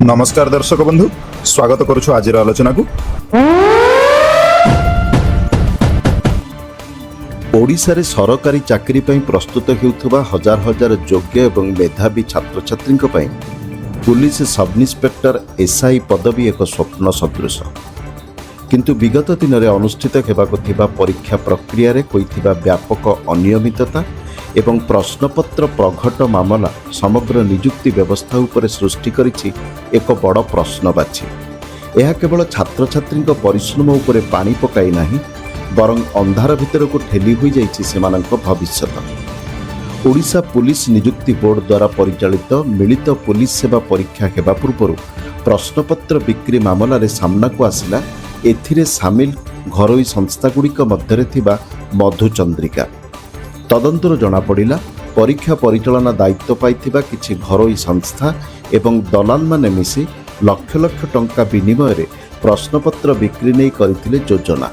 नमस्कार दर्शक बंधु, स्वागत करुछु आज आलोचना को। ओडिशा रे सरकारी चाकरी पई प्रस्तुत हेउथबा हजार हजार योग्य एवं मेधावी छात्र छात्री पई पुलिस सब इन्स्पेक्टर एसआई पदवी एक स्वप्न सदृश। किंतु विगत दिन में अनुष्ठित हेबाको थिबा परीक्षा प्रक्रिया रे होइथिबा व्यापक अनियमितता एवं प्रश्नपत्र प्रघट मामला समग्र निजुक्ति व्यवस्था उपरे सृष्टि करिछि एक बड़ प्रश्नवाची। यह केवल छात्र छात्री परिश्रम उपरे पानी पकाई नाही, बरं अंधार भितर को ठेली होई जाइछि सेमानंक भविष्यत। ओडिशा पुलिस निजुक्ति बोर्ड द्वारा परिचालित मिलित पुलिस सेवा परीक्षा हेबा पूर्व प्रश्नपत्र बिक्री मामला रे सामना को आसिला एथिरे सामिल घरोई संस्थागुड़िक मध्यरे थिबा मधुचंद्रिका। तदंतर जनापड़ा परीक्षा परिचालना दायित्व पाइथिबा किछि घरोई संस्था एवं दलाल माने मिसी लक्ष लक्ष टंका विनिमय रे प्रश्नपत्र बिक्री नहीं करथिले योजना।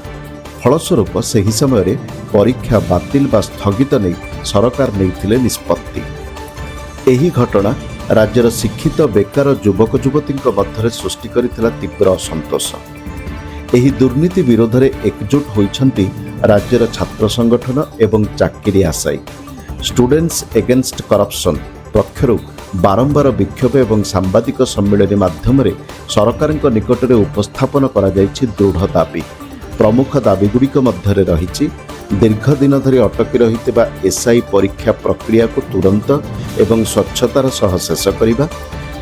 फलस्वरूप सही समय परीक्षा बातिल बा स्थगित नहीं सरकार नैथिले निष्पत्ति। एही घटना राज्यर शिक्षित बेकार युवक युवती मध्य सृष्टि करथिला तीव्र असंतोष। एही दुर्नीति विरोध में एकजुट होइछंती राज्यर छात्र संगठन एवं चाकरी आशायी। स्टूडेंट्स एगेन्स्ट करप्शन पक्षर बारंबार विक्षोभ एवं सांबादिक सम्मेलन माध्यम सरकार निकट में उपस्थापन करा जायछि दृढ़ दाबी। प्रमुख दाबीगुड़िक मध्य रही दीर्घ दिन धरी अटकी रहिथिबा एसआई परीक्षा प्रक्रिया को तुरंत एवं स्वच्छतार सह शेष करने,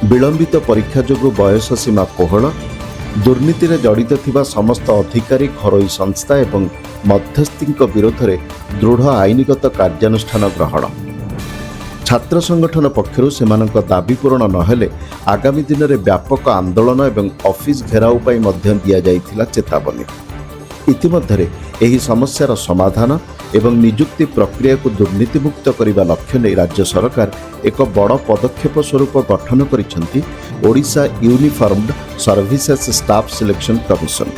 विलंबित परीक्षा जोगु बयस सीमा कोहल, दुर्नीति रे जड़ित थिबा समस्त अधिकारी घरोई संस्था एवं मध्यस्थी विरोध में दृढ़ आईनगत कार्यानुष्ठान ग्रहण। छात्र संगठन पक्षर सेमानक दाबी पूरण नहेले आगामी दिन में व्यापक आंदोलन एवं ऑफिस घेराव पई मध्य दिया जाइथिला चेतावनी। इतिमध्यरे एही समस्यार समाधान एवं निजुक्ति प्रक्रिया को दुर्नीतिमुक्त करने लक्ष्य नहीं राज्य सरकार एक बड़ पदक्षेप स्वरूप गठन करिसेंती Odisha uniformed services staff selection commission.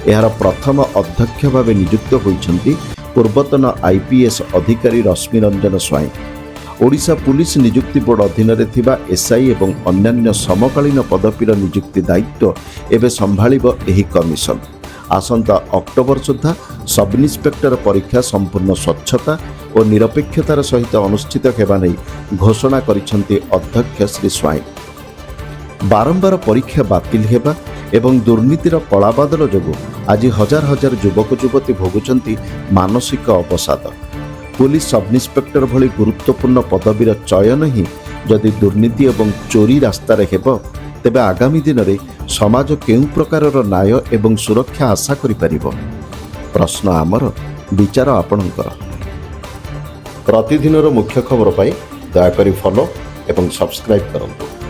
यार प्रथम अध्यक्ष भाव नियुक्त होइछंती पूर्वतन आईपीएस अधिकारी रश्मि रंजन स्वाई। ओडिशा पुलिस निजुक्ति बोर्ड अधीन रे थिबा एसआई एवं अन्यान्य समकालीन पदवीर निजुक्ति दायित्व एवं संभाळिबो एही कमिशन। आसंता अक्टोबर सुधा सब इन्स्पेक्टर परीक्षा संपूर्ण स्वच्छता और निरपेक्षतार सहित अनुष्ठित हेबा नहीं घोषणा करिसेंती अध्यक्ष श्री स्वाई। बारंबार परीक्षा बातिल हेबा एवं दुर्नीतिर कलाबादल जोगु आज हजार हजार युवक युवती भोगुचंती मानसिक अवसाद। पुलिस सब इन्स्पेक्टर भली गुरुत्वपूर्ण पदवीर चयन ही जदि दुर्नीति एवं चोरी रास्तार हेब तेबे आगामी दिन में समाज केउ प्रकारर न्याय एवं सुरक्षा आशा करि परिबो? प्रश्न आमर, विचार आपणकर। प्रतिदिनर मुख्य खबर पाई दयाकरी फॉलो एवं सब्सक्राइब करंतु।